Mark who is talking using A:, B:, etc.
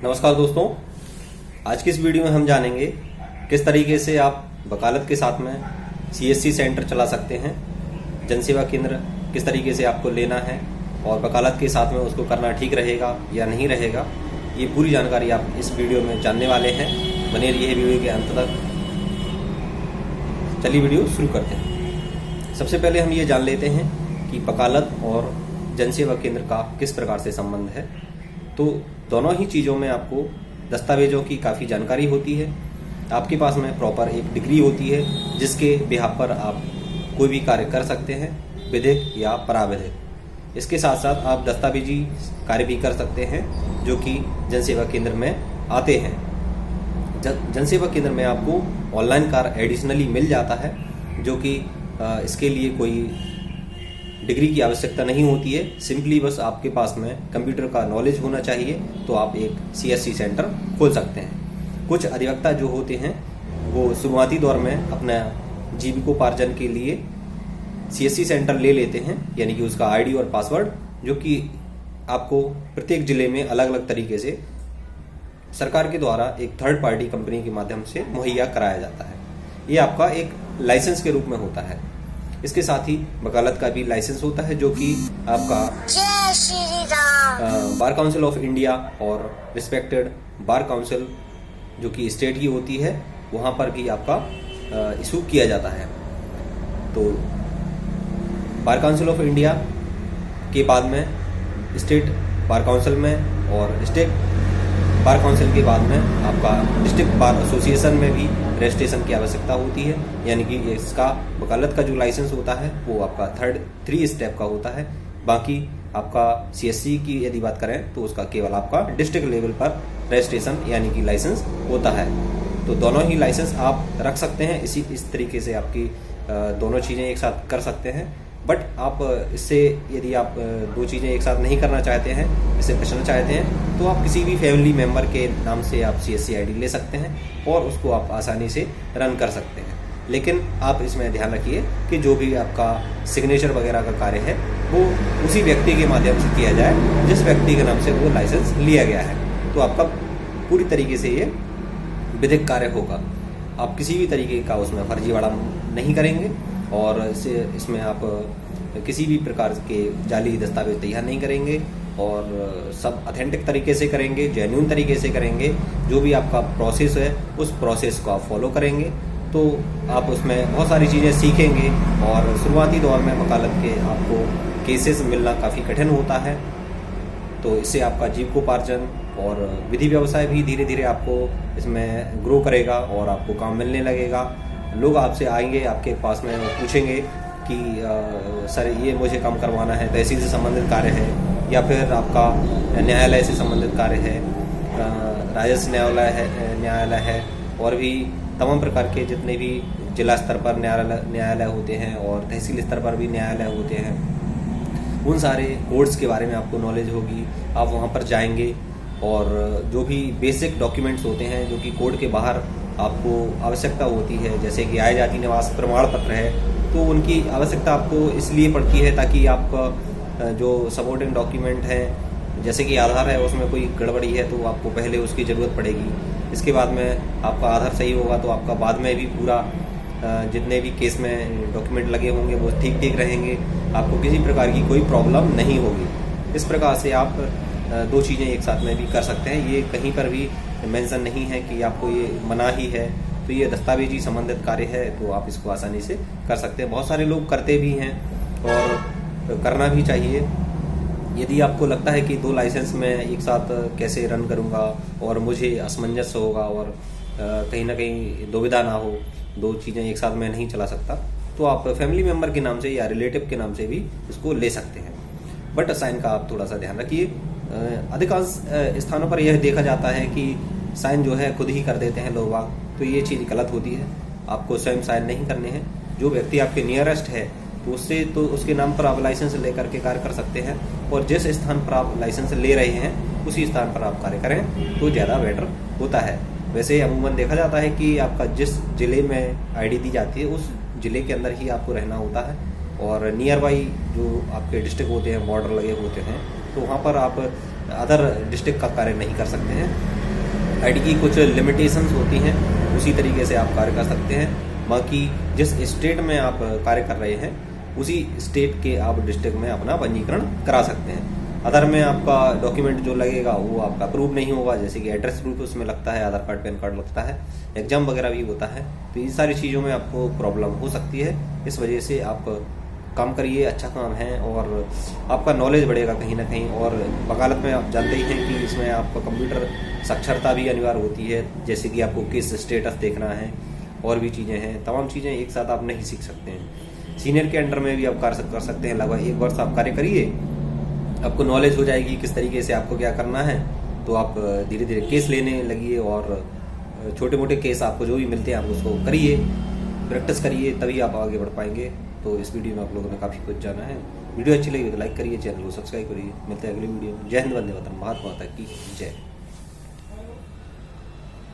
A: नमस्कार दोस्तों, आज की इस वीडियो में हम जानेंगे किस तरीके से आप वकालत के साथ में सीएससी सेंटर चला सकते हैं, जनसेवा केंद्र किस तरीके से आपको लेना है और वकालत के साथ में उसको करना ठीक रहेगा या नहीं रहेगा। ये पूरी जानकारी आप इस वीडियो में जानने वाले हैं। बने रहिए वीडियो के अंत तक। चलिए वीडियो शुरू करते हैं। सबसे पहले हम ये जान लेते हैं कि वकालत और जनसेवा केंद्र का किस प्रकार से संबंध है। तो दोनों ही चीज़ों में आपको दस्तावेजों की काफ़ी जानकारी होती है। आपके पास में प्रॉपर एक डिग्री होती है जिसके बिहाफ पर आप कोई भी कार्य कर सकते हैं, विधिक या पराविधिक। इसके साथ साथ आप दस्तावेजी कार्य भी कर सकते हैं जो कि जनसेवा केंद्र में आते हैं। जनसेवा केंद्र में आपको ऑनलाइन कार्य एडिशनली मिल जाता है, जो कि इसके लिए कोई डिग्री की आवश्यकता नहीं होती है। सिंपली बस आपके पास में कंप्यूटर का नॉलेज होना चाहिए तो आप एक सीएससी सेंटर खोल सकते हैं। कुछ अधिवक्ता जो होते हैं वो शुरुआती दौर में अपना जीविकोपार्जन के लिए सीएससी सेंटर ले लेते हैं, यानी कि उसका आईडी और पासवर्ड, जो कि आपको प्रत्येक जिले में अलग अलग तरीके से सरकार के द्वारा एक थर्ड पार्टी कंपनी के माध्यम से मुहैया कराया जाता है। ये आपका एक लाइसेंस के रूप में होता है। इसके साथ ही वकालत का भी लाइसेंस होता है, जो कि आपका बार काउंसिल ऑफ इंडिया और रिस्पेक्टेड बार काउंसिल जो कि स्टेट की होती है वहाँ पर भी आपका इशू किया जाता है। तो बार काउंसिल ऑफ इंडिया के बाद में स्टेट बार काउंसिल में और स्टेट बार काउंसिल के बाद में आपका डिस्ट्रिक्ट बार एसोसिएशन में भी रजिस्ट्रेशन की आवश्यकता होती है, यानी कि इसका वकालत का जो लाइसेंस होता है वो आपका 3 स्टेप का होता है। बाकी आपका सीएससी की यदि बात करें तो उसका केवल आपका डिस्ट्रिक्ट लेवल पर रजिस्ट्रेशन यानी कि लाइसेंस होता है। तो दोनों ही लाइसेंस आप रख सकते हैं। इस तरीके से आपकी दोनों चीज़ें एक साथ कर सकते हैं। बट आप इससे यदि आप दो चीज़ें एक साथ नहीं करना चाहते हैं, इससे बचना चाहते हैं, तो आप किसी भी फैमिली मेम्बर के नाम से आप सीएससी आईडी ले सकते हैं और उसको आप आसानी से रन कर सकते हैं। लेकिन आप इसमें ध्यान रखिए कि जो भी आपका सिग्नेचर वगैरह का कार्य है वो उसी व्यक्ति के माध्यम से किया जाए जिस व्यक्ति के नाम से वो लाइसेंस लिया गया है। तो आपका पूरी तरीके से ये विधिक कार्य होगा। आप किसी भी तरीके का उसमें फर्जीवाड़ा नहीं करेंगे और इसमें आप किसी भी प्रकार के जाली दस्तावेज तैयार नहीं करेंगे और सब ऑथेंटिक तरीके से करेंगे, जेन्युइन तरीके से करेंगे। जो भी आपका प्रोसेस है उस प्रोसेस को आप फॉलो करेंगे तो आप उसमें बहुत सारी चीज़ें सीखेंगे। और शुरुआती दौर में वकालत के आपको केसेस मिलना काफ़ी कठिन होता है, तो इससे आपका जीविकोपार्जन और विधि व्यवसाय भी धीरे धीरे आपको इसमें ग्रो करेगा और आपको काम मिलने लगेगा। लोग आपसे आएंगे आपके पास में पूछेंगे कि सर ये मुझे काम करवाना है, तहसील से संबंधित कार्य है या फिर आपका न्यायालय से संबंधित कार्य है, राजस्व न्यायालय है और भी तमाम प्रकार के जितने भी जिला स्तर पर न्यायालय होते हैं और तहसील स्तर पर भी न्यायालय होते हैं, उन सारे कोर्ट्स के बारे में आपको नॉलेज होगी। आप वहाँ पर जाएंगे और जो भी बेसिक डॉक्यूमेंट्स होते हैं जो कि कोर्ट के बाहर आपको आवश्यकता होती है, जैसे कि आय जाति निवास प्रमाण पत्र है, तो उनकी आवश्यकता आपको इसलिए पड़ती है ताकि आपका जो सपोर्टिंग डॉक्यूमेंट है, जैसे कि आधार है, उसमें कोई गड़बड़ी है तो आपको पहले उसकी ज़रूरत पड़ेगी। इसके बाद में आपका आधार सही होगा तो आपका बाद में भी पूरा जितने भी केस में डॉक्यूमेंट लगे होंगे वो ठीक रहेंगे, आपको किसी प्रकार की कोई प्रॉब्लम नहीं होगी। इस प्रकार से आप दो चीज़ें एक साथ में भी कर सकते हैं। ये कहीं पर भी मेंशन नहीं है कि आपको ये मना ही है। तो ये दस्तावेजी संबंधित कार्य है तो आप इसको आसानी से कर सकते हैं। बहुत सारे लोग करते भी हैं और करना भी चाहिए। यदि आपको लगता है कि 2 लाइसेंस में एक साथ कैसे रन करूँगा और मुझे असमंजस होगा और कहीं ना कहीं दुविधा ना हो, 2 चीज़ें एक साथ मैं नहीं चला सकता, तो आप फैमिली मेम्बर के नाम से या रिलेटिव के नाम से भी इसको ले सकते हैं। बट साइन का आप थोड़ा सा ध्यान रखिए। अधिकांश स्थानों पर यह देखा जाता है कि साइन जो है खुद ही कर देते हैं लोग, तो ये चीज़ गलत होती है। आपको स्वयं साइन नहीं करने हैं। जो व्यक्ति आपके नियरेस्ट है तो उसके नाम पर आप लाइसेंस लेकर के कार्य कर सकते हैं और जिस स्थान पर आप लाइसेंस ले रहे हैं उसी स्थान पर आप कार्य करें तो ज़्यादा बेटर होता है। वैसे अमूमन देखा जाता है कि आपका जिस जिले में आईडी दी जाती है उस जिले के अंदर ही आपको रहना होता है और नियर बाई जो आपके डिस्ट्रिक्ट होते हैं, बॉर्डर लगे होते हैं, तो वहाँ पर आप अदर डिस्ट्रिक्ट का कार्य नहीं कर सकते हैं। आईडी की कुछ लिमिटेशंस होती हैं, उसी तरीके से आप कार्य कर सकते हैं। बाकी जिस स्टेट में आप कार्य कर रहे हैं उसी स्टेट के आप डिस्ट्रिक्ट में अपना पंजीकरण करा सकते हैं। अदर में आपका डॉक्यूमेंट जो लगेगा वो आपका प्रूफ नहीं होगा, जैसे कि एड्रेस प्रूफ उसमें लगता है, आधार कार्ड पैन कार्ड लगता है, एग्जाम वगैरह भी होता है। तो इन सारी चीज़ों में आपको प्रॉब्लम हो सकती है। इस वजह से आप काम करिए, अच्छा काम है और आपका नॉलेज बढ़ेगा कहीं ना कहीं। और वकालत में आप जानते ही हैं कि इसमें आपका कंप्यूटर साक्षरता भी अनिवार्य होती है, जैसे कि आपको केस स्टेटस देखना है और भी चीज़ें हैं। तमाम चीज़ें एक साथ आप नहीं सीख सकते हैं। सीनियर के अंडर में भी आप कार्य कर सकते हैं। लगभग 1 वर्ष आप कार्य करिए, आपको नॉलेज हो जाएगी किस तरीके से आपको क्या करना है। तो आप धीरे धीरे केस लेने लगिए और छोटे मोटे केस आपको जो भी मिलते हैं आप उसको करिए, प्रैक्टिस करिए, तभी आप आगे बढ़ पाएंगे। तो इस वीडियो में आप लोगों ने काफ़ी कुछ जाना है। वीडियो अच्छी लगी तो लाइक करिए, चैनल को सब्सक्राइब करिए। मिलते हैं अगली वीडियो में। जय हिंद, वंदे मातरम, भारत माता की जय।